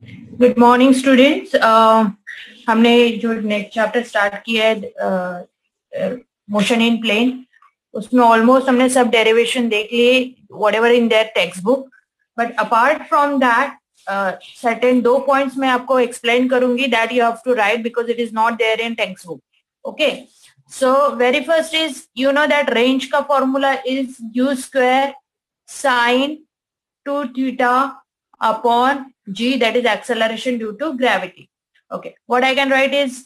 Good morning students. हमने जो next chapter start किया है मोशन इन प्लेन, उसमें ऑलमोस्ट हमने सब डेरिवेशन देख लिए whatever in that text book. But apart from that certain 2 points मैं आपको एक्सप्लेन करूंगी that you have to write because it is not there in text book. Okay, so very first is you know that range का formula is u square sine 2 theta upon g, that is acceleration due to gravity. Okay, what I can write is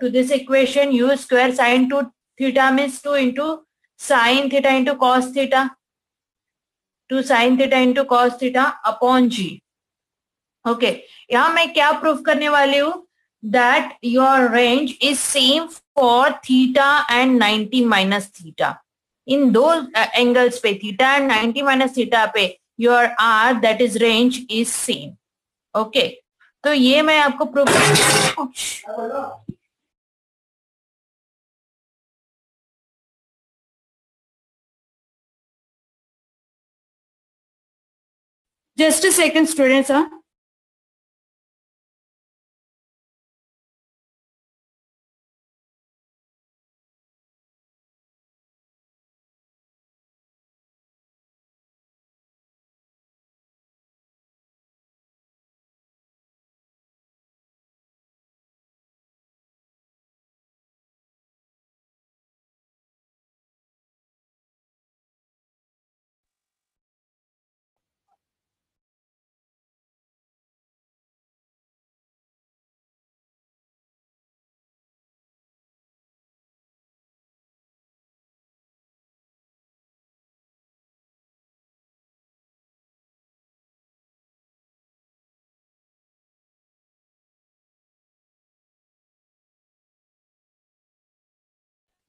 to this equation u square sine 2 theta means 2 into sine theta into cos theta, 2 sine theta into cos theta upon g. Okay, यहाँ मैं क्या proof करने वाली हूँ that your range is same for theta and 90 minus theta. इन दो angles पे theta and 90 minus theta पे your R that is range is same. Okay, तो ये मैं आपको proof just a second students.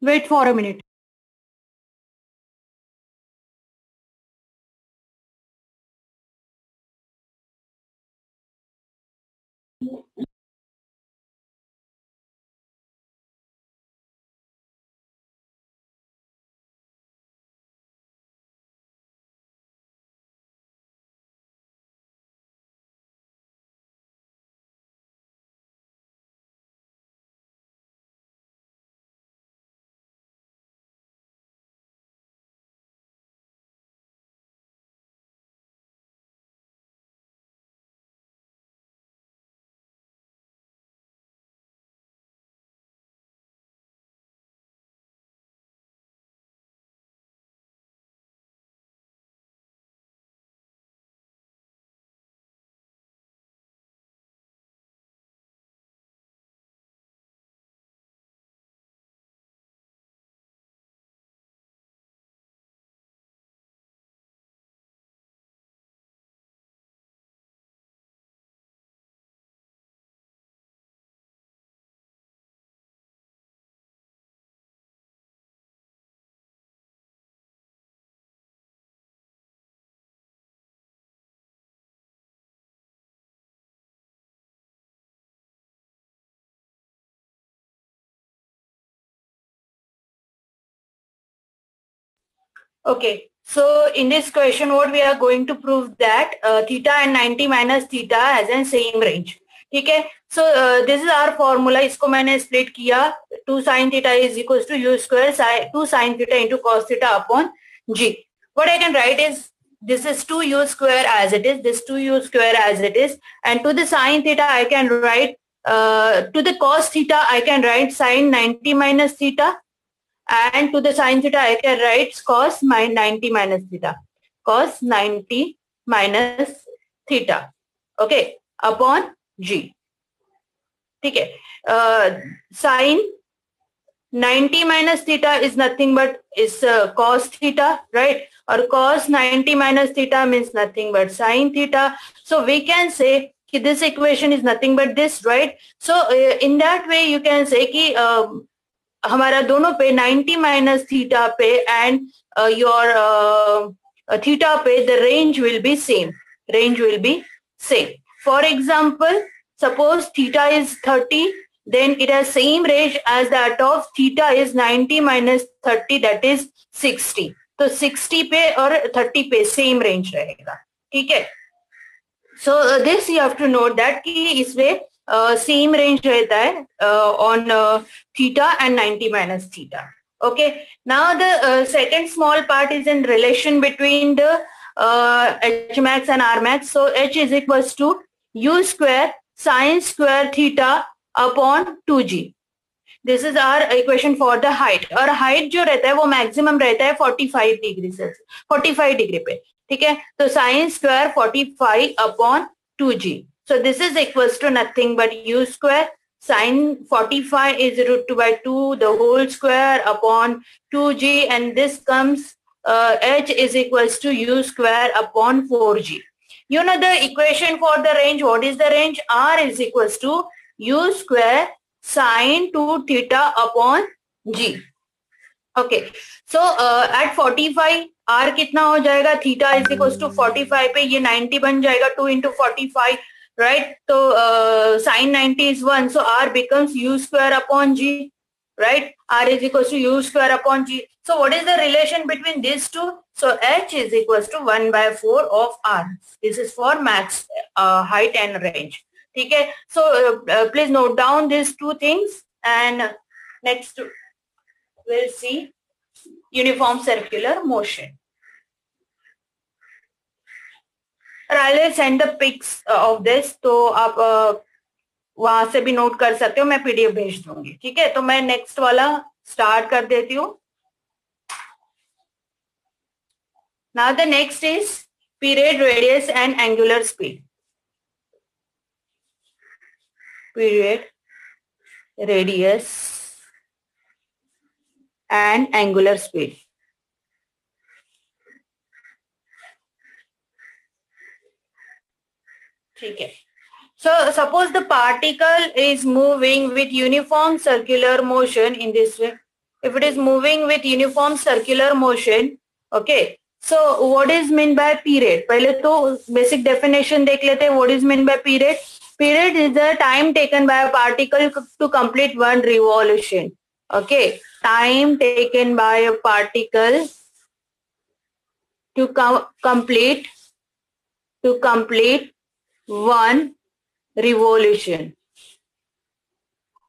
Wait for a minute. Okay, so in this question, what we are going to prove that theta and 90 minus theta has a same range. ठीक है, so this is our formula. इसको मैंने split किया, 2 sin theta is equals to u square 2 sin theta into cos theta upon g. What I can write is this is 2u square as it is, this 2u square as it is, and to the sin theta I can write to the cos theta I can write sin 90 minus theta, and to the sin theta I can write cos 90 minus theta, cos 90 minus theta, okay, upon g. ठीक है, sin 90 minus theta is nothing but is cos theta, right? Or cos 90 minus theta means nothing but sin theta. So we can say कि this equation is nothing but this, right? So in that way you can say कि हमारा दोनों पे 90 minus theta पे and your theta पे the range will be same, range will be same. For example, suppose theta is 30, then it has same range as that of theta is 90 minus 30, that is 60. तो 60 पे और 30 पे same range रहेगा, ठीक है. So this you have to note that कि इसमें same range रहता है on theta and 90 minus theta. Okay. Now the second small part is in relation between the H max and R max. So H is equals to U square sine square theta upon 2g. This is our equation for the height. और height जो रहता है वो maximum रहता है 45 degree से 45 degree पे. ठीक है, तो sine square 45 upon 2g. So this is equals to nothing but u square sin 45 is root 2 by 2 the whole square upon 2g, and this comes h is equals to u square upon 4g. You know the equation for the range. What is the range? R is equals to u square sin 2 theta upon g. Okay, so at 45 R कितना हो जाएगा? Theta is equals to 45 पे ये 90 बन जाएगा 2 into 45, right? तो sin 90 is 1, so R becomes u square upon g, right? R is equals to u square upon g. So what is the relation between these two? So h is equals to 1 by 4 of R. This is for max height and range. ठीक है, so please note down these two things, and next we'll see uniform circular motion. I will send the pics of this, तो आप वहां से भी note कर सकते हो, मैं पीडीएफ भेज दूंगी. ठीक है, तो मैं नेक्स्ट वाला स्टार्ट कर देती हूँ. Now the next is period, radius and angular speed. Period, radius and angular speed. ठीक है, so suppose the particle is moving with uniform circular motion in this way. If it is moving with uniform circular motion, okay, so what is meant by period? पहले तो basic definition देख लेते हैं. What is meant by period? Period is the time taken by a particle to complete one revolution. Okay, time taken by a particle to complete one revolution.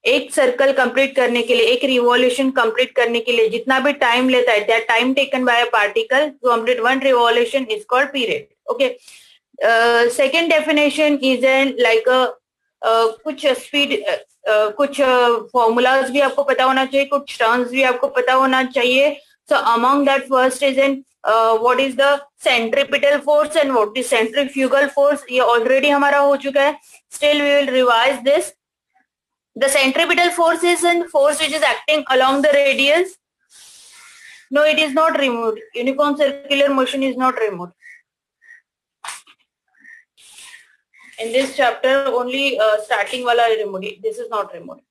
एक circle complete करने के लिए, एक revolution complete करने के लिए जितना भी टाइम लेता है, that time taken by a particle to complete one revolution is called period. Okay, second definition is an like कुछ स्पीड, कुछ फॉर्मूलाज भी आपको पता होना चाहिए, कुछ टर्म्स भी आपको पता होना चाहिए. सो among that first is an what is the centripetal force and what is centrifugal force. ये already हमारा हो चुका है. Still we will revise this. The centripetal force is a force which is acting along the radius. No, it is not removed. Uniform circular motion is not removed. In this chapter only starting wala removed. This is not removed.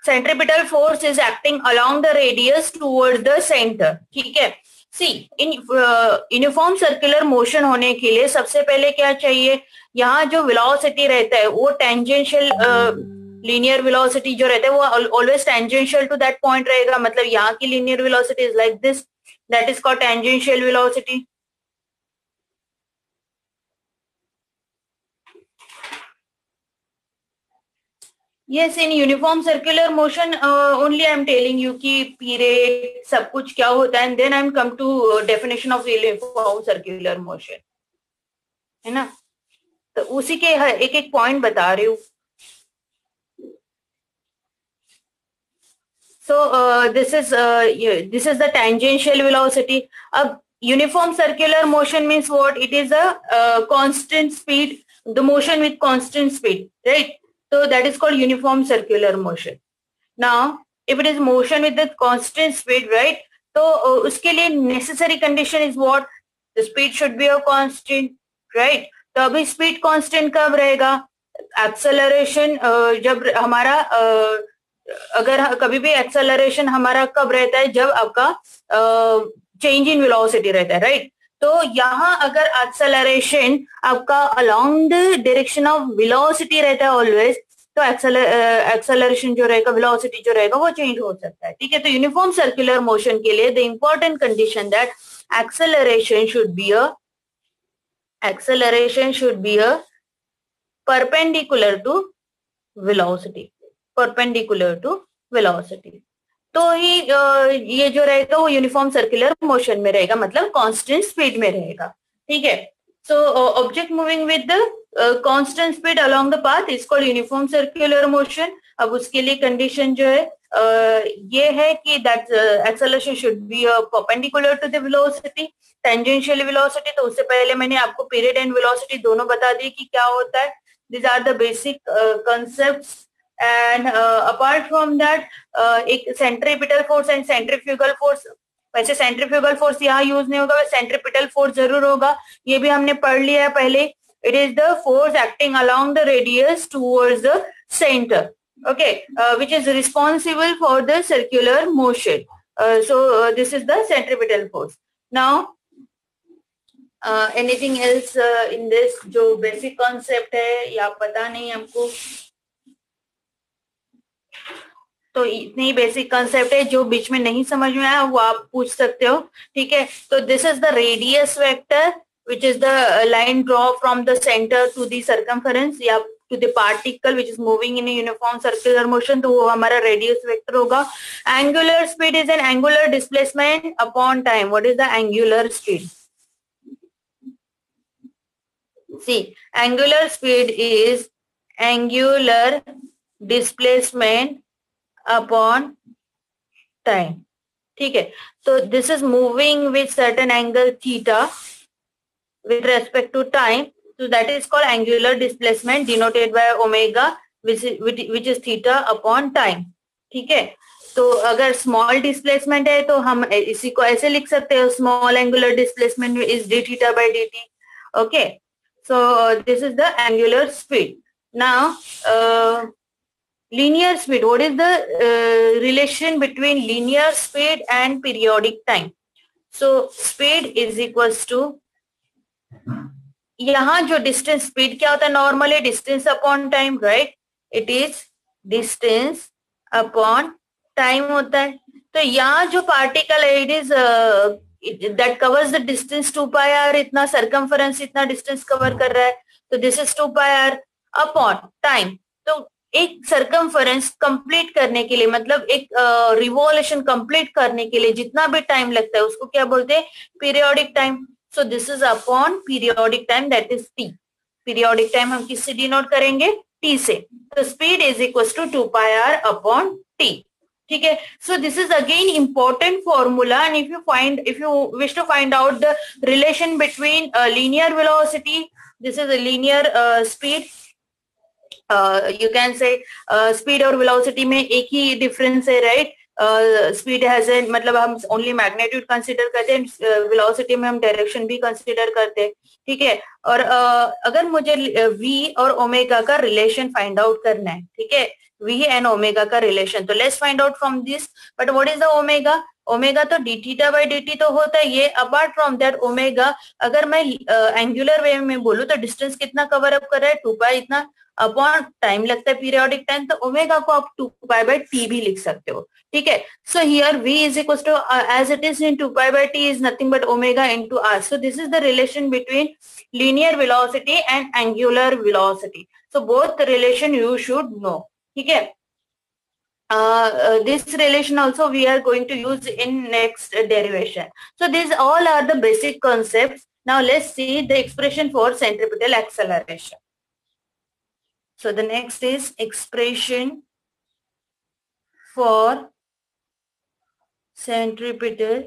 Centripetal force is acting along the radius towards the center. ठीक है. See, in uniform circular motion होने के लिए सबसे पहले क्या चाहिए? यहाँ जो velocity रहता है वो tangential linear velocity जो रहता है वो always tangential to that point रहेगा. मतलब यहाँ की linear velocity is like this. That is called tangential velocity. Yes, in uniform circular motion only I am telling you कि period सब कुछ क्या होता है, and then I am come to definition of uniform circular motion, है ना? तो उसी के एक एक पॉइंट बता रही हूँ. So this is the tangential velocity. अब uniform circular motion means what? It is a constant speed, the motion with constant speed, right? So that is called uniform circular motion. Now, if it is motion with the constant speed, right? तो उसके लिए necessary condition is what? The speed should be a constant, right? तो अभी speed constant कब रहेगा? Acceleration जब हमारा अगर कभी भी acceleration हमारा कब रहता है? जब आपका change in velocity रहता है, right? तो यहाँ अगर acceleration आपका along the direction of velocity रहता है always, तो acceleration जो रहेगा, velocity जो रहेगा वो change हो सकता है. ठीक है, तो uniform circular motion के लिए the important condition that acceleration should be a acceleration should be a perpendicular to velocity, perpendicular to velocity. तो ही ये जो रहेगा वो यूनिफॉर्म सर्कुलर मोशन में रहेगा, मतलब कांस्टेंट स्पीड में रहेगा. ठीक है. So object moving with the constant speed along the path is called uniform circular motion. अब उसके लिए कंडीशन जो है ये है कि that acceleration should be perpendicular to the velocity, tangential velocity. तो उससे पहले मैंने आपको पीरियड एंड वेलोसिटी दोनों बता दिए कि क्या होता है. These are the basic concepts. And apart from that, एक centripetal force and centrifugal force. वैसे centrifugal force यहाँ यूज नहीं होगा, centripetal force जरूर होगा. ये भी हमने पढ़ लिया है पहले. It is the force acting along the radius towards the center. Okay, which is responsible for the circular motion. So this is the centripetal force. Now, anything else in this जो बेसिक कॉन्सेप्ट है या पता नहीं हमको, तो इतनी basic concept है. जो बीच में नहीं समझ में आया वो आप पूछ सकते हो. ठीक है. तो this is the radius vector which is the line draw from the centre to the circumference या to the particle which is moving in uniform circular motion. तो वो हमारा रेडियस वेक्टर होगा. Angular speed is an angular displacement upon time. What is the angular speed? See, angular speed is angular displacement upon time. ठीक है. So this is moving with certain angle theta with respect to time. So that is called angular displacement denoted by omega, which is theta upon time. ठीक है. तो अगर small displacement है तो हम इसी को ऐसे लिख सकते हो, small angular displacement is D theta by D T. Okay. So this is the angular speed. Now, linear speed. What is the relation between linear speed and periodic time? So speed is equals to, यहाँ जो distance speed क्या होता है normally? Distance upon time, right? It is distance upon time होता है. तो यहाँ जो particle है it is that covers the distance 2 pi r. इतना circumference इतना distance cover कर रहा है. तो this is 2 pi r upon time. तो एक circumference complete करने के लिए, मतलब एक revolution complete करने के लिए जितना भी time लगता है उसको क्या बोलते हैं? Periodic time. So this is upon periodic time, that is t. Periodic time हम किससे denote करेंगे? t से. तो speed is equals to 2 pi r upon t. ठीक है. So this is again important formula, and if you wish to find out the relation between linear velocity, this is a linear speed. You can say speed और velocity में एक ही difference है, right? Speed has a, मतलब हम only magnitude consider करते हैं, velocity में हम direction भी consider करते हैं. ठीक है. और अगर मुझे v और ओमेगा का relation find out करना है, ठीक है, v and omega का relation, तो let's find out from this. But what is the omega? Omega तो d theta by d t तो होता है ये. अपार्ट फ्रॉम दैट ओमेगा, अगर मैं एंगुलर वे में बोलूं तो डिस्टेंस कितना कवर अप कर रहा है? 2 पाई इतना अपॉन टाइम लगता है पीरियोडिक टाइम. तो ओमेगा को आप 2 पाई बाई टी भी लिख सकते हो. ठीक है. So here v is equal to as it is in 2 pi by T is nothing but omega into R. So this is the relation between linear velocity and angular velocity. So both relation you should know. ठीक है. This relation also we are going to use in next derivation. So these all are the basic concepts. Now let's see the expression for centripetal acceleration. So the next is expression for centripetal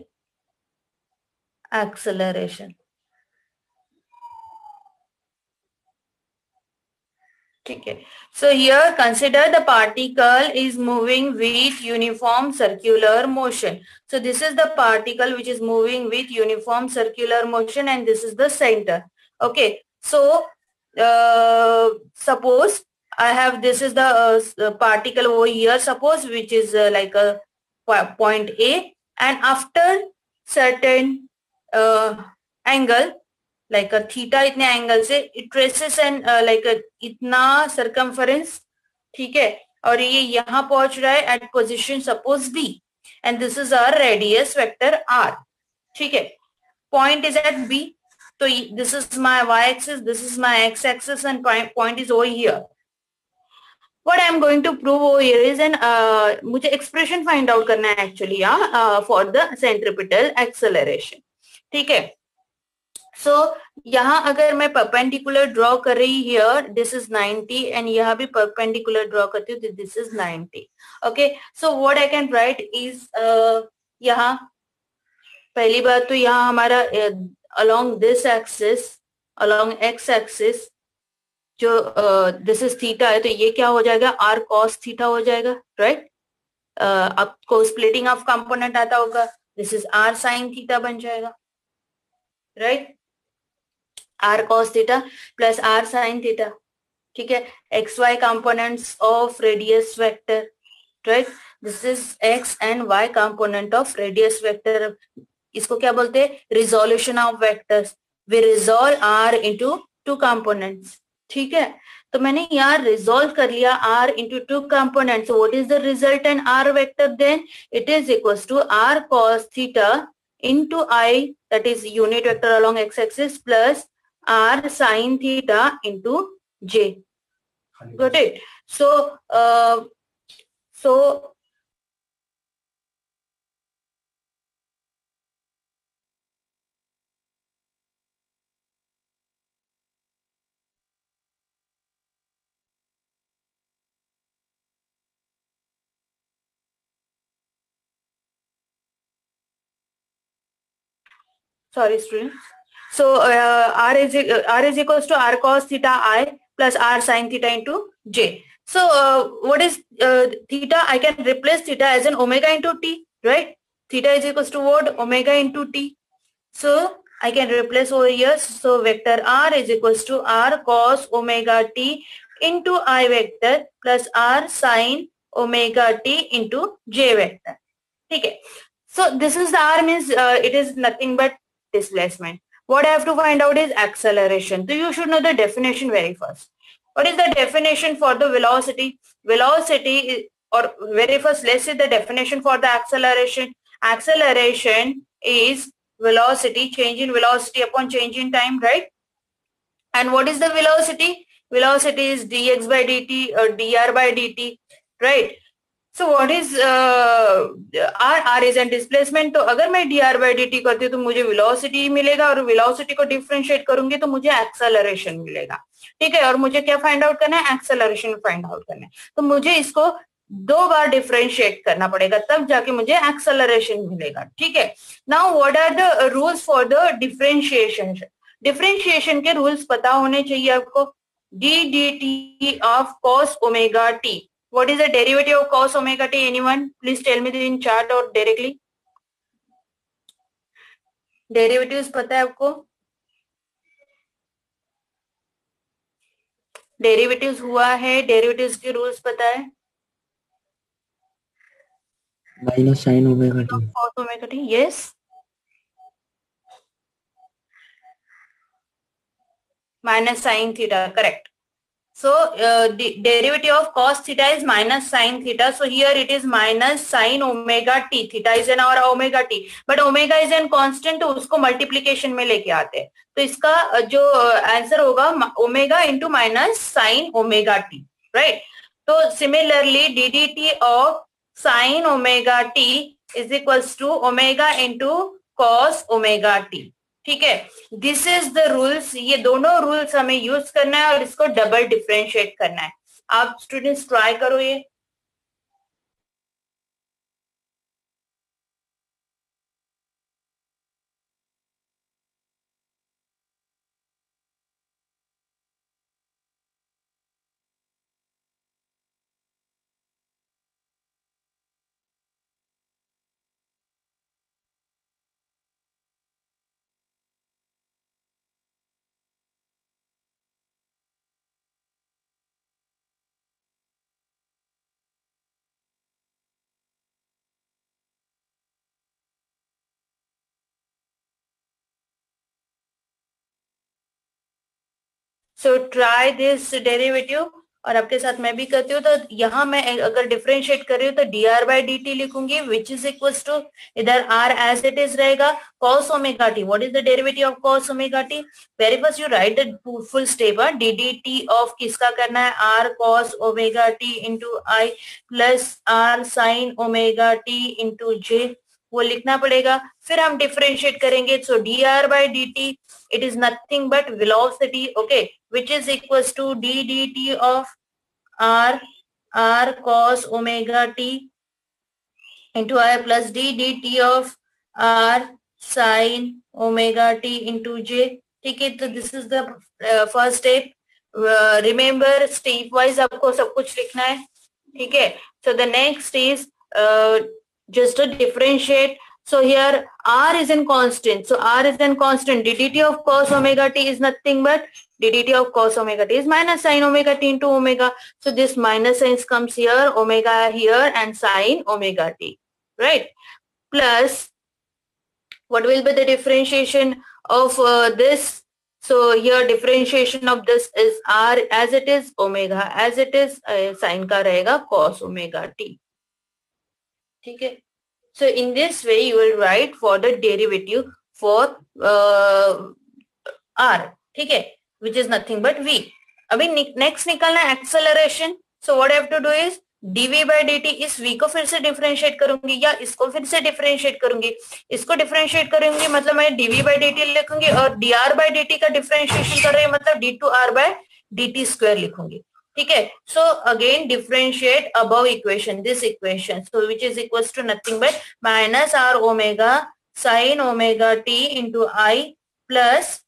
acceleration. ठीक है. So here consider the particle is moving with uniform circular motion. So this is the particle which is moving with uniform circular motion and this is the center. Okay. So suppose I have, this is the particle over here, suppose, which is like a point A, and after certain angle like a theta इतने angle से it traces and like a इतना circumference. ठीक है. और ये यहाँ पहुंच रहा है at position suppose B and this is our radius vector R. ठीक है. Point is at B. So this is my y-axis, this is my x-axis, and point is over here. What I am going to prove over here is an मुझे expression find out करना है actually for the centripetal acceleration. ठीक है. So यहाँ अगर मैं perpendicular draw कर रही here, this is 90, and यहाँ भी perpendicular draw करती हूँ, this is 90. Okay. So what I can write is यहाँ पहली बात तो यहाँ हमारा along this axis, along x axis जो दिस इज थीटा है, तो ये क्या हो जाएगा, आर कॉस थीटा हो जाएगा, राइट. आपको स्प्लिटिंग ऑफ कंपोनेंट आता होगा, this is R sine theta बन जाएगा, right. R cos theta plus R sine theta. ठीक है. X Y components of radius vector, right. This is X and Y component of radius vector. इसको क्या बोलते हैं, resolution of vectors. We resolve R into two components. ठीक है. तो मैंने यहाँ रिजोल्व कर लिया r into two components. So what is the resultant r vector then? It is equals to r cos theta into I, that is unit vector along x-axis, plus r sin theta into j. Got it? So sorry students. So r is equals to r cos theta I plus r sin theta into j. So what is theta? I can replace theta as an omega into t, right? Theta is equals to what? Omega into t. So I can replace over here. So vector r is equals to r cos omega t into I vector plus r sin omega t into j vector. Okay. So this is the r, means it is nothing but displacement. What I have to find out is acceleration. So you should know the definition very first. What is the definition for the velocity? Velocity is, or very first let's see the definition for the acceleration. Acceleration is velocity, change in velocity upon change in time, right? And what is the velocity? Velocity is dx by dt or dr by dt, right? So what is r is an displacement. तो अगर मैं dr by dt करती हूँ तो मुझे velocity मिलेगा, और velocity को differentiate करूंगी तो मुझे acceleration मिलेगा. ठीक है. और मुझे क्या find out करना है, acceleration find out करना है. तो मुझे इसको दो बार differentiate करना पड़ेगा, तब जाके मुझे acceleration मिलेगा. ठीक है. Now what are the rules for the differentiation? Differentiation के rules पता होने चाहिए आपको. d dt of cos omega t. What is the derivative of cos omega t? Anyone? Please tell me in chat or directly. Derivatives पता है आपको? Derivatives हुआ है, derivatives के rules पता है? Minus sin omega t. Cos omega t, yes. Minus sin theta, correct. So the derivative of cos theta is minus sin theta. So here it is minus sin omega t. Theta is an our omega t, but omega is an constant, तो उसको multiplication में लेके आते हैं. तो इसका जो answer होगा omega into minus sine omega t, right. तो similarly d D T of sine omega t is equals to omega into cos omega t. ठीक है. This is the rules. ये दोनों रूल्स हमें यूज करना है और इसको डबल डिफरेंशिएट करना है. आप स्टूडेंट्स ट्राई करो ये. So try this derivative. और आपके साथ मैं भी करती हूँ। तो यहाँ मैं अगर डिफरेंशिएट कर रही हूँ तो dr by dt लिखूंगी, विच इज इक्वल टू इधर r एज इट इज रहेगा cos omega t. What is the derivative of cos omega t? Very first you right the full step, ddt of किसका करना है, r cos omega t into i plus r sin omega t into j, वो लिखना पड़ेगा। फिर हम differentiate करेंगे, सो dr by dt it is nothing but velocity, okay, which is equals to d dt of r cos omega t into I plus d dt of r sin omega t into j. ठीक है, तो this is the first step. Remember step wise आपको सब कुछ लिखना है. ठीक है, so the next is just to differentiate. So here r is in constant, so r is in constant, ddt of cos omega t is nothing but ddt of cos omega t is minus sin omega t into omega. So this minus signs comes here, omega here and sin omega t, right? Plus what will be the differentiation of this? So here differentiation of this is r as it is, omega as it is, sin का रहेगा cos omega t. ठीक है, so in this way you will write for the derivative for r. ठीक है, which is nothing but v. अभी next निकालना है acceleration. So what I have to do is dv by dt, इस v को फिर से डिफरेंशिएट करूंगी या इसको फिर से डिफरेंशिएट करूंगी. इसको डिफरेंशिएट करूंगी मतलब मैं dv by dt लिखूंगी, और dr by dt का डिफरेंशिएशन कर रही हूँ मतलब d2r by dt स्क्वायर लिखूंगी. ठीक है, so again differentiate above equation, this equation, so which is equals to nothing but minus R omega sine omega T into i plus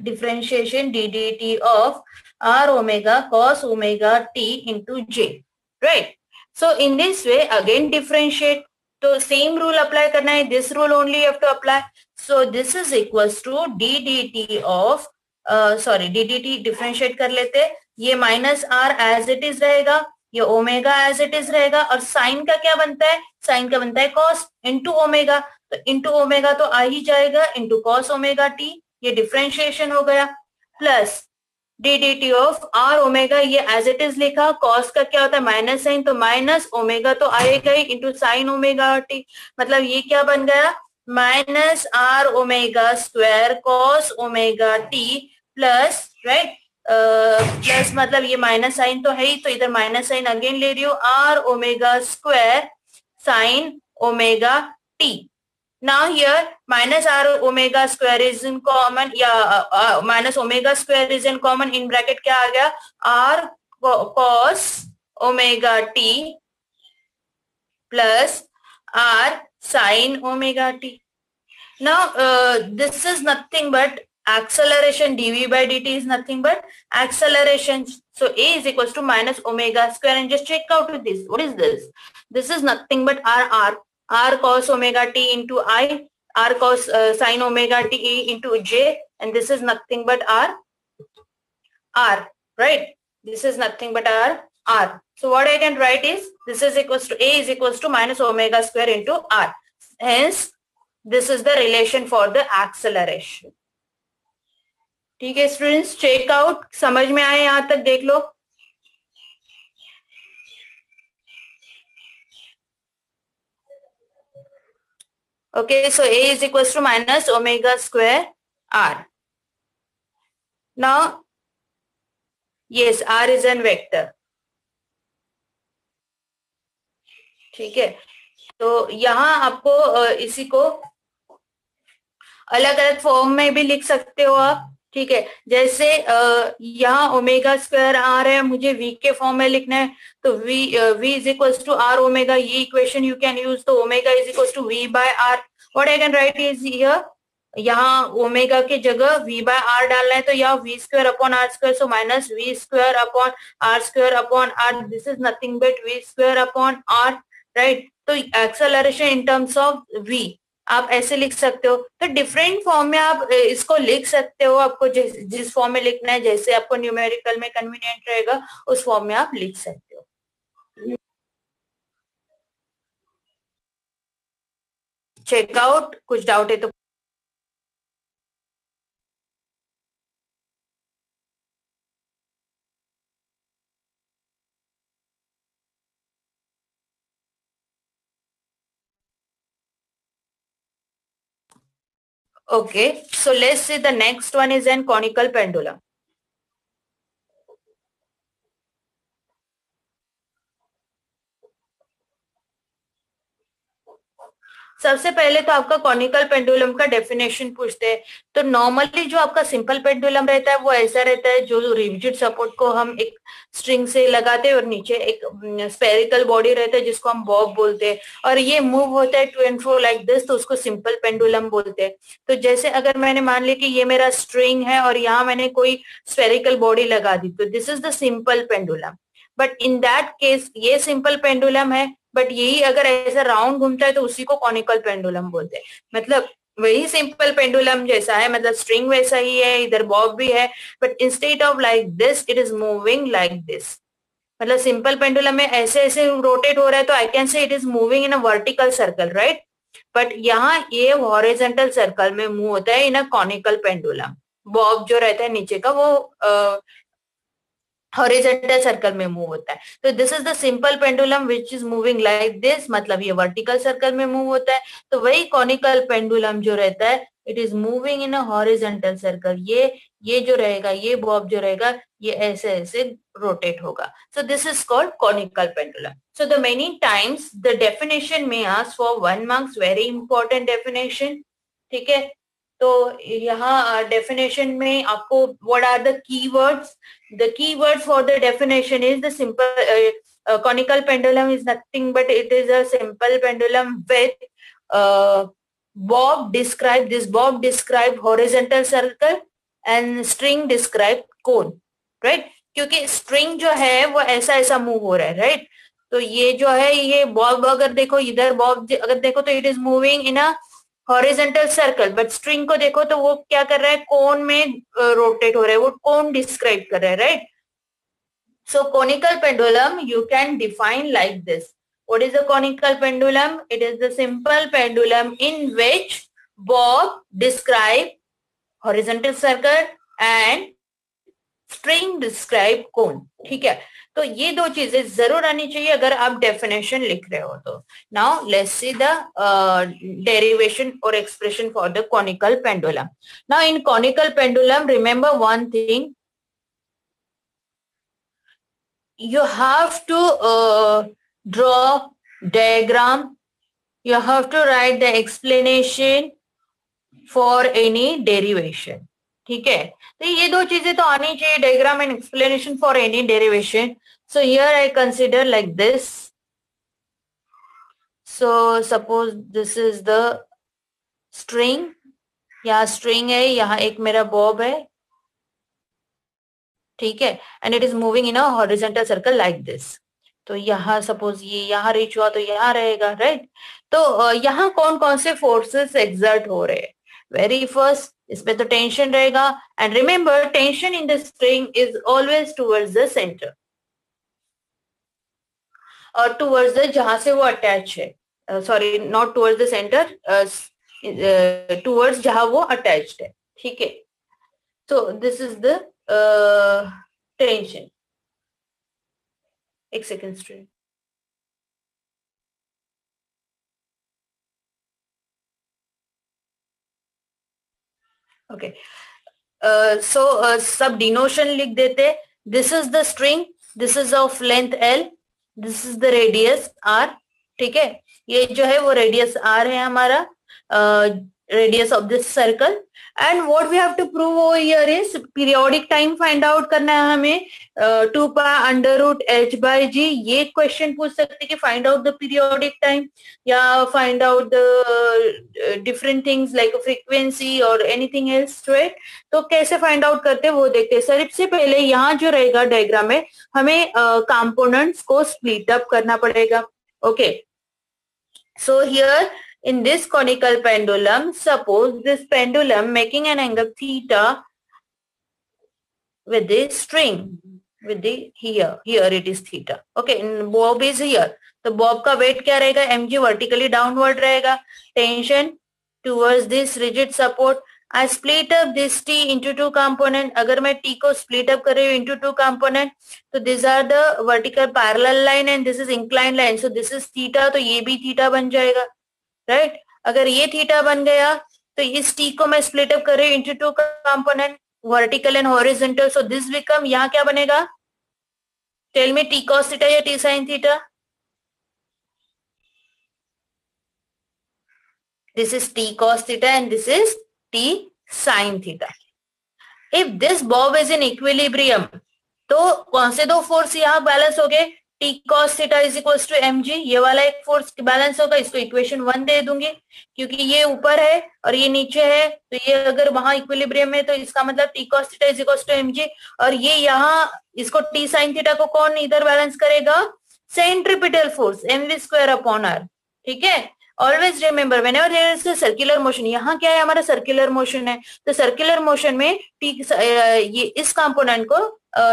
differentiation ddt of r omega cos omega t into j, right? So in this way again differentiate, तो same rule apply करना है, this rule only you have to apply. So this is equals to ddt of ddt differentiate कर लेते, ये minus r as it is रहेगा, ये omega as it is रहेगा, और साइन का क्या बनता है, साइन का बनता है cos इंटू ओमेगा, तो इंटू ओमेगा तो आ ही जाएगा इंटू cos ओमेगा t, ये डिफरेंशिएशन हो गया, plus D D T of R omega, ये एज इट इज लिखा, कॉस का क्या होता है माइनस साइन, तो माइनस ओमेगा तो आएगा ही इंटू साइन ओमेगा टी, मतलब ये क्या बन गया minus R omega square cos omega T plus, right, plus मतलब ये माइनस साइन तो है ही, तो इधर माइनस साइन अगेन ले रही हूँ, R omega square sine omega T. Now here minus r omega square is in common, या minus omega square is in common, in bracket क्या आ गया r cos omega t plus r sin omega t. Now this is nothing but acceleration, dv by dt is nothing but acceleration. So a is equals to minus omega square, and just check out with this, what is this? This is nothing but r cos omega t into I, r cos sin omega t into j, and this is nothing but r, right? This is nothing but r. So what I can write is this is equals to a is equals to minus omega square into r. Hence this is the relation for the acceleration. ठीक है students, check out, समझ में आए यहां तक देख लो. Okay, so a is equals to minus omega square r. Now, yes, r is an vector. ठीक है, तो यहाँ आपको इसी को अलग अलग फॉर्म में भी लिख सकते हो आप. ठीक है, जैसे यहाँ ओमेगा स्क्वायर आ रहा है, मुझे v के फॉर्म में लिखना है, तो v is equals to R omega, ये इक्वेशन यू कैन यूज, तो omega is equals to v by R. What I can write is here, यहाँ ओमेगा की जगह v बाय आर डालना है, तो यहाँ v square upon r square, so minus v square upon r square upon r, this is nothing but v square upon r, right. तो acceleration in terms of v आप ऐसे लिख सकते हो. तो डिफरेंट फॉर्म में आप इसको लिख सकते हो, आपको जिस फॉर्म में लिखना है, जैसे आपको न्यूमेरिकल में कन्वीनियंट रहेगा उस फॉर्म में आप लिख सकते हो. चेकआउट, कुछ डाउट है तो Okay, so let's see the next one is an conical pendulum. सबसे पहले तो आपका कॉनिकल पेंडुलम का डेफिनेशन पूछते हैं। तो नॉर्मली जो आपका सिंपल पेंडुलम रहता है वो ऐसा रहता है, जो रिजिड सपोर्ट को हम एक स्ट्रिंग से लगाते हैं और नीचे एक स्फेरिकल बॉडी रहता है जिसको हम बॉब बोलते हैं, और ये मूव होता है to and fro like this, तो उसको सिंपल पेंडुलम बोलते हैं। तो जैसे अगर मैंने मान लिया कि ये मेरा स्ट्रिंग है और यहाँ मैंने कोई स्फेरिकल बॉडी लगा दी, तो this is the simple pendulum. But in that case ये सिंपल पेंडुलम है, बट यही अगर ऐसा राउंड घूमता है तो उसी को कॉनिकल पेंडुलम बोलते हैं। मतलब वही सिंपल पेंडुलम जैसा है, मतलब स्ट्रिंग वैसा ही है, इधर बॉब भी है, but instead of like this it is moving like this. मतलब सिंपल पेंडुलम में ऐसे ऐसे रोटेट हो रहा है तो I can say it is moving in a vertical circle, right. But यहाँ ये हॉरिजॉन्टल सर्कल में मूव होता है इन अ कॉनिकल पेंडुलम। बॉब जो रहता है नीचे का वो हॉरिजॉन्टल सर्कल में मूव होता है। तो this is the simple pendulum which is moving like this, मतलब ये वर्टिकल सर्कल में मूव होता है। तो वही कॉनिकल पेंडुलम जो रहता है it is moving in a horizontal circle. ये जो रहेगा, ये बॉब जो रहेगा, ये ऐसे ऐसे रोटेट होगा। So this is called conical pendulum. So the many times the definition में ask for 1 marks, very important definition, ठीक है। तो यहाँ डेफिनेशन में आपको what are the keywords? The keyword for the definition is the simple conical pendulum is nothing but it is a simple pendulum with bob describe, this bob describe horizontal circle and string describe cone, right? क्योंकि string जो है वो ऐसा ऐसा move हो रहा है, right? तो ये जो है ये बॉब, अगर देखो इधर बॉब अगर देखो तो it is moving in a horizontal circle, but string को देखो तो वो क्या कर रहा है, कोन में रोटेट हो रहा है, वो कोन डिस्क्राइब कर रहा है, right. So conical pendulum you can define like this. What is a conical pendulum? It is the simple pendulum in which bob describe horizontal circle and string describe cone, ठीक है। तो ये दो चीजें जरूर आनी चाहिए अगर आप डेफिनेशन लिख रहे हो तो। Now let's see the derivation और expression for the conical pendulum. Now in conical pendulum remember one thing, you have to draw diagram, you have to write the explanation for any derivation, ठीक है। तो ये दो चीजें तो आनी चाहिए, diagram and explanation for any derivation. So here I consider like this. So suppose this is the string, यहाँ string है, यहाँ एक मेरा bob है, ठीक है, and it is moving in a horizontal circle like this. तो यहाँ सपोज ये यहाँ रीच हुआ तो यहाँ रहेगा, राइट। तो यहाँ कौन कौन से फोर्सेस एक्सर्ट हो रहे हैं? वेरी फर्स्ट इसमें तो टेंशन रहेगा, and remember tension in the string is always towards the centre, और टुवर्ड्स द जहां से वो अटैच है, sorry not towards the centre, towards जहां वो अटैच्ड है, ठीक है। तो दिस इज द टेंशन। एक सेकेंड स्ट्रिंग, ओके। सो सब डिनोशन लिख देते। This is the string, this is of length L, this is the radius R, ठीक है। ये जो है वो रेडियस आर है हमारा, radius of this circle. And what we have to prove over here is periodic time find out करना है हमें, 2 pi under root h by g. ये क्वेश्चन पूछ सकते हैं कि find out the periodic time, या find out the different things like frequency और एनीथिंग एल्स, राइट। तो कैसे फाइंड आउट करते हैं वो देखते हैं। सबसे पहले यहाँ जो रहेगा डायग्राम में हमें कंपोनेंट्स को स्प्लिट अप करना पड़ेगा, okay. So here in this conical pendulum, suppose this pendulum making an angle theta with the string, with the here it is theta, okay, and bob is here, तो bob का weight क्या रहेगा, mg vertically downward रहेगा, tension towards this rigid support. I split up this t into 2 component. अगर मैं t को split up कर रही हूँ into 2 component, तो these are the vertical parallel line and this is inclined line, so this is theta, तो ये भी theta बन जाएगा, राइट। अगर ये थीटा बन गया तो इस t को मैं स्प्लिट अप कर रही हूँ into two component, vertical and horizontal. So this become, यहाँ क्या बनेगा? Tell me, t cos theta या t sin theta? This is t cos theta and this is t sin theta. If this bob is in equilibrium, तो कौन से दो force यहाँ balance हो गए? t cos theta is equals to mg, ये वाला एक फोर्स बैलेंस होगा. इसको इक्वेशन 1 दे दूंगी क्योंकि ये ऊपर है और ये नीचे है, तो ये अगर वहां इक्विलिब्रियम है तो इसका मतलब t cos theta is equals to mg. और ये यहाँ इसको t sin theta को कौन इधर बैलेंस करेगा? Centripetal force mv square upon r. ठीक है. Always remember whenever there is a circular motion, यहाँ क्या है? हमारा सर्कुलर मोशन है. तो सर्कुलर मोशन में ये इस कंपोनेंट को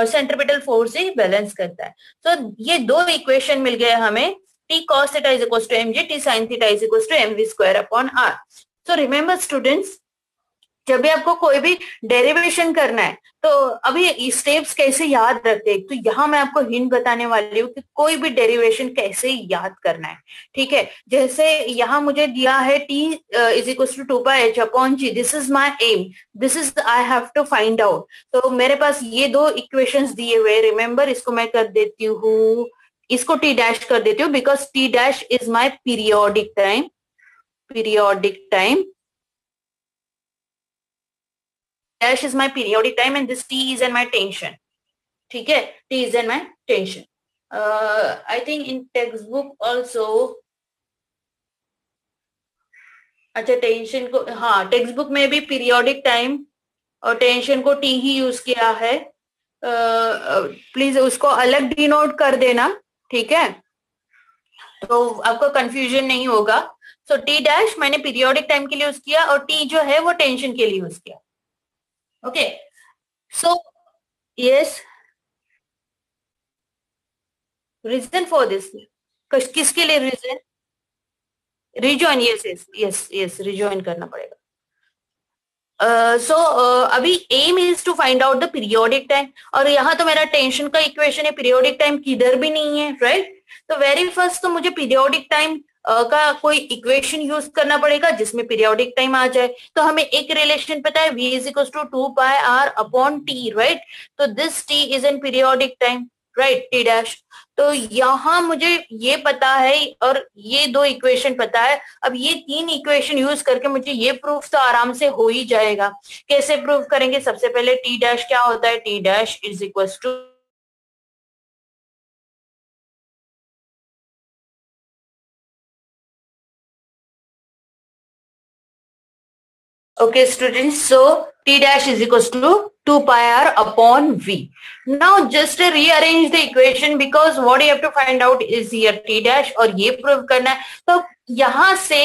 सेंट्रीपिटल फोर्स ही बैलेंस करता है. तो ये दो इक्वेशन मिल गए हमें. t cos theta is equals to mg, t sin theta is equals to mv square upon r. So remember students, जब भी आपको कोई भी डेरिवेशन करना है तो अभी स्टेप्स कैसे याद रखते हैं, तो यहाँ मैं आपको हिंट बताने वाली हूँ कि कोई भी डेरिवेशन कैसे याद करना है. ठीक है. जैसे यहाँ मुझे दिया है t is equal to 2πh upon g. This is my aim, this is I have to find out. तो मेरे पास ये दो इक्वेशंस दिए हुए. रिमेंबर, इसको मैं कर देती हूँ, इसको t डैश कर देती हूँ because t dash is my periodic time. Periodic time dash is my periodic time and this t is in my tension. ठीक है. t is in my tension. I think in textbook also, अच्छा tension को, हाँ text book में भी periodic time और tension को t ही use किया है. प्लीज उसको अलग डिनोट कर देना. ठीक है. तो आपको कंफ्यूजन नहीं होगा. सो t डैश मैंने पीरियोडिक टाइम के लिए यूज किया और t जो है वो टेंशन के लिए यूज किया. Okay, so yes, reason for this, किसके लिए reason? Rejoin, yes, rejoin करना पड़ेगा. So अभी aim is to find out the periodic time, और यहाँ तो मेरा टेंशन का इक्वेशन है, पीरियोडिक टाइम किधर भी नहीं है, राइट? तो वेरी फर्स्ट तो मुझे पीरियोडिक टाइम का कोई इक्वेशन यूज करना पड़ेगा जिसमें पीरियोडिक टाइम आ जाए. तो हमें एक रिलेशन पता है, v is equal to 2πr upon t, right? तो this t is in periodic time, right? t dash. तो यहाँ मुझे ये पता है और ये दो इक्वेशन पता है. अब ये तीन इक्वेशन यूज करके मुझे ये प्रूफ तो आराम से हो ही जाएगा. कैसे प्रूफ करेंगे? सबसे पहले t डैश क्या होता है? t dash is equal to, okay students, so t dash is equals to 2πr upon v. Now just rearrange the equation because what you have to find out is here t dash और ये prove करना है. तो यहाँ से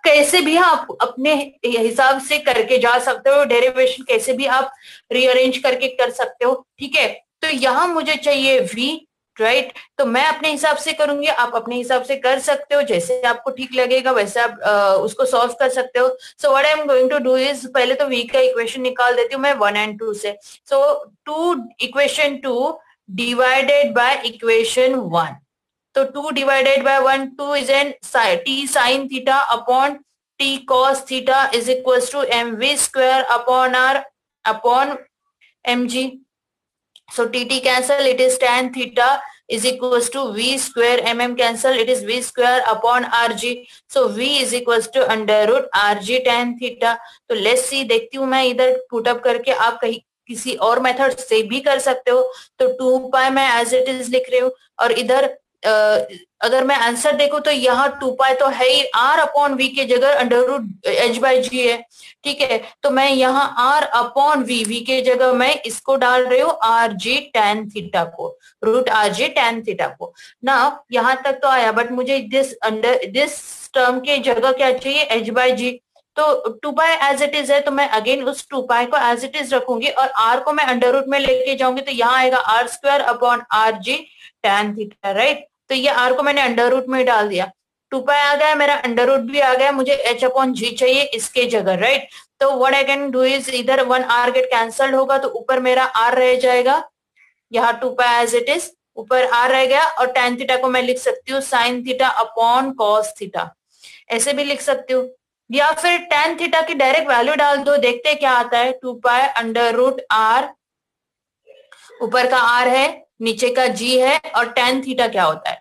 कैसे भी आप अपने हिसाब से करके जा सकते हो. डेरिवेशन कैसे भी आप रीअरेंज करके कर सकते हो. ठीक है. तो यहाँ मुझे चाहिए v, राइट? तो मैं अपने हिसाब से करूंगी, आप अपने हिसाब से कर सकते हो. जैसे आपको ठीक लगेगा वैसे आप उसको सॉल्व कर सकते हो. So what I am going to do is, पहले तो v का इक्वेशन निकाल देती हूँ मैं 1 and 2 से. So 2 equation 2 divided by equation 1. तो 2 divided by 1, 2 is an t sin theta upon t cos theta is equal to mv square upon r upon mg. So tt cancel, it is tan theta is equals to v square, mm cancel, it is v square upon rg. So v is equals to under root rg tan theta. तो let's see, देखती हूँ मैं इधर put up करके, आप कहीं किसी और मेथड से भी कर सकते हो. तो 2π मैं एज इट इज लिख रही हूँ और इधर अगर मैं आंसर देखूं तो यहाँ 2π तो है ही, r अपॉन v के जगह अंडर रूट h बाई जी है. ठीक है. तो मैं यहाँ r अपॉन v के जगह मैं इसको डाल रही हूँ rg tan थीटा को, रूट rg tan थीटा को. ना यहाँ तक तो आया, बट मुझे दिस टर्म के जगह क्या चाहिए? h बाई जी. तो 2π एज इट इज है तो मैं अगेन उस 2π को एज इट इज रखूंगी और r को मैं अंडर रूट में लेके जाऊंगी. तो यहाँ आएगा r square upon rg tan theta, right? तो ये r को मैंने अंडर रूट में डाल दिया. 2π आ गया, मेरा अंडर रूट भी आ गया, मुझे h अपॉन जी चाहिए इसके जगह, राइट? तो what I can do is, इधर 1 r गेट कैंसल्ड होगा तो ऊपर मेरा r रह जाएगा. यहाँ 2π एज इट इज, ऊपर r रह गया और tan थीटा को मैं लिख सकती हूँ sin theta upon cos theta, ऐसे भी लिख सकती हूँ. या फिर tan थीटा की डायरेक्ट वैल्यू डाल दो, देखते क्या आता है। 2 पाई अंडर रूट आर, ऊपर का r है, नीचे का g है, और tan थीटा क्या होता है?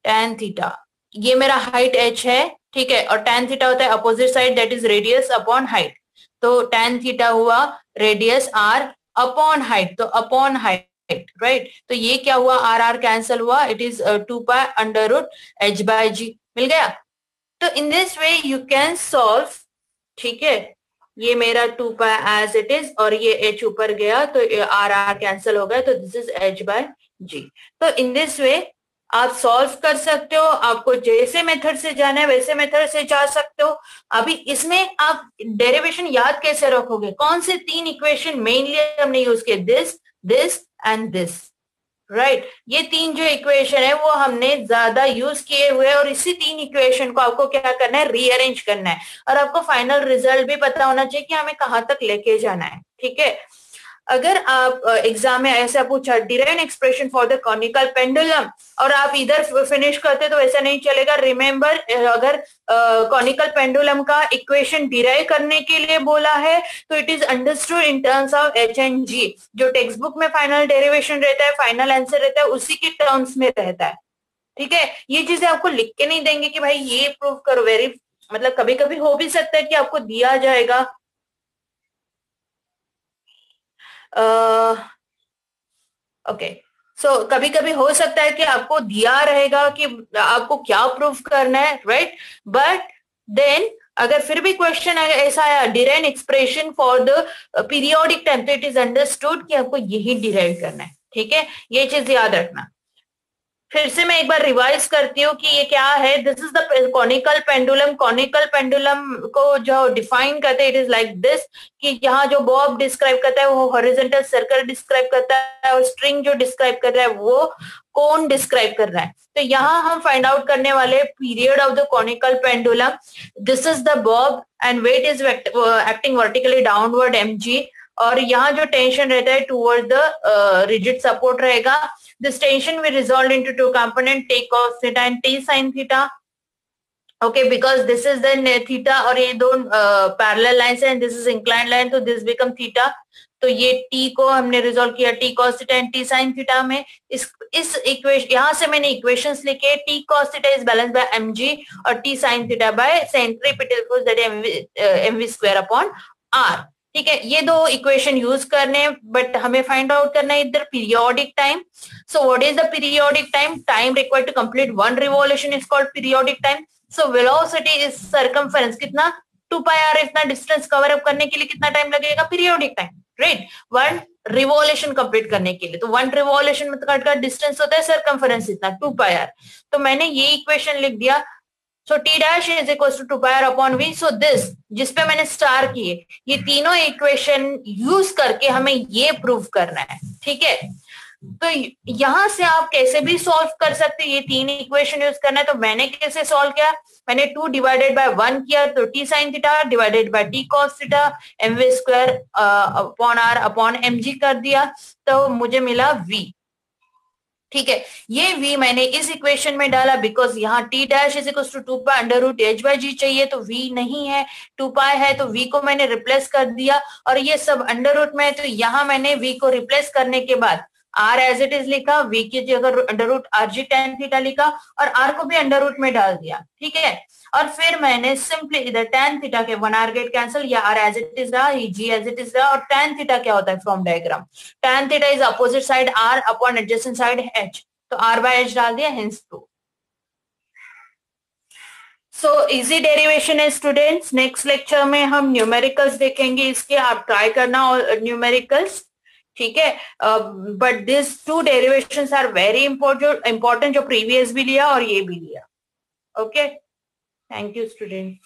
tan थीटा, ये मेरा हाइट h है, ठीक है, और tan थीटा होता है opposite side, that is radius upon height. तो tan थीटा हुआ रेडियस r अपॉन हाइट, तो अपॉन हाइट, राइट। तो ये क्या हुआ, आर आर कैंसिल हुआ, it is 2 pi under root h by g, मिल गया। तो in this way you can solve, ठीक है। ये मेरा 2 पाई एज इट इज, और ये h ऊपर गया तो आर आर कैंसिल हो गया, तो this is h by g। तो इन दिस वे आप सॉल्व कर सकते हो, आपको जैसे मेथड से जाना है वैसे मेथड से जा सकते हो। अभी इसमें आप डेरिवेशन याद कैसे रखोगे, कौन से 3 इक्वेशन मेनली हमने यूज किए, this, this and this, right. ये 3 जो इक्वेशन है वो हमने ज्यादा यूज किए हुए, और इसी 3 इक्वेशन को आपको क्या करना है, रीअरेंज करना है, और आपको फाइनल रिजल्ट भी पता होना चाहिए कि हमें कहां तक लेके जाना है, ठीक है। अगर आप एग्जाम में ऐसा पूछा derive expression for the conical pendulum, और आप इधर फिनिश करते तो ऐसा नहीं चलेगा। रिमेंबर, अगर कॉनिकल पेंडुलम का इक्वेशन डिराइव करने के लिए बोला है तो it is understood in terms of h and g. जो टेक्स्ट बुक में फाइनल डेरिवेशन रहता है, फाइनल आंसर रहता है, उसी के टर्म्स में रहता है, ठीक है। ये चीजें आपको लिख के नहीं देंगे कि भाई ये प्रूव करो, वेरी, मतलब कभी कभी हो भी सकता है कि आपको दिया जाएगा ओके, सो कभी कभी हो सकता है कि आपको दिया रहेगा कि आपको क्या प्रूफ करना है, राइट। बट देन अगर फिर भी क्वेश्चन ऐसा आया derive expression for the periodic time, तो इट इज अंडरस्टूड कि आपको यही डिराइव करना है, ठीक है। ये चीज याद रखना। फिर से मैं एक बार रिवाइज करती हूँ कि ये क्या है। This is the conical pendulum. Conical pendulum को जो डिफाइन करते हैं, इट इज लाइक दिस, कि यहाँ जो बॉब डिस्क्राइब करता है वो हॉरिजॉन्टल सर्कल डिस्क्राइब करता है, और स्ट्रिंग जो डिस्क्राइब कर रहा है वो कोन डिस्क्राइब कर रहा है। तो यहाँ हम फाइंड आउट करने वाले period of the conical pendulum. This is the bob and weight is acting vertically downward mg, और यहाँ जो टेंशन रहता है टूवर्ड द रिजिड सपोर्ट रहेगा। This tension will resolve into 2 component, T cos theta and T sin theta. Okay, because this is the theta और ये दो parallel lines हैं, this is inclined line, तो this become theta। तो ये T को हमने रिजोल्व किया T cos theta and T sin theta में। इस इक्वेशन, यहाँ से मैंने इक्वेशंस लिखे, T cos theta is balanced by mg और T sin theta by centripetal force, that is mv square upon r, ठीक है। ये दो इक्वेशन यूज करने, बट हमें फाइंड आउट करना है इधर periodic time. So what is the periodic time? Time required to complete 1 revolution is called periodic time. So velocity is circumference, कितना 2 पाई r, इतना डिस्टेंस कवर अप करने के लिए कितना टाइम लगेगा? Periodic time, right. 1 revolution complete करने के लिए, तो 1 रिवॉल्यूशन में का डिस्टेंस होता है सर्कमफेरेंस इतना 2 पाई r। तो मैंने ये इक्वेशन लिख दिया। So T dash is equals to 2 pi r upon v. So this, जिसपे मैंने स्टार किए, ये तीनों इक्वेशन यूज करके हमें ये प्रूव करना है, ठीक है। तो यहां से आप कैसे भी सॉल्व कर सकते हैं, ये 3 इक्वेशन यूज करना है। तो मैंने कैसे सॉल्व किया, मैंने 2 डिवाइडेड बाय 1 किया, तो T sin theta divided by T cos theta mv square upon r upon mg कर दिया, तो मुझे मिला v, ठीक है। ये v मैंने इस इक्वेशन में डाला, बिकॉज यहाँ t dash is equal to 2 pi under root h by g चाहिए, तो v नहीं है, 2 पाई है, तो v को मैंने रिप्लेस कर दिया, और ये सब अंडर रूट में है, तो यहाँ मैंने v को रिप्लेस करने के बाद r एज इट इज लिखा, v की जगह under root rg tan theta लिखा, और r को भी अंडर रूट में डाल दिया, ठीक है। और फिर मैंने सिंपली इधर tan थीटा के 1 r गेट कैंसिल, या r एज इट इज रहा, g एज इट इज रहा, और tan थीटा क्या होता है from diagram, tan theta is opposite side r upon adjacent side h, तो r बाय h डाल दिया, hence prove. So easy derivation है स्टूडेंट्स। नेक्स्ट लेक्चर में हम न्यूमेरिकल्स देखेंगे इसके, आप ट्राई करना न्यूमेरिकल्स, ठीक है। But this 2 derivations are very important, जो प्रीवियस भी लिया और ये भी लिया। Okay, thank you student.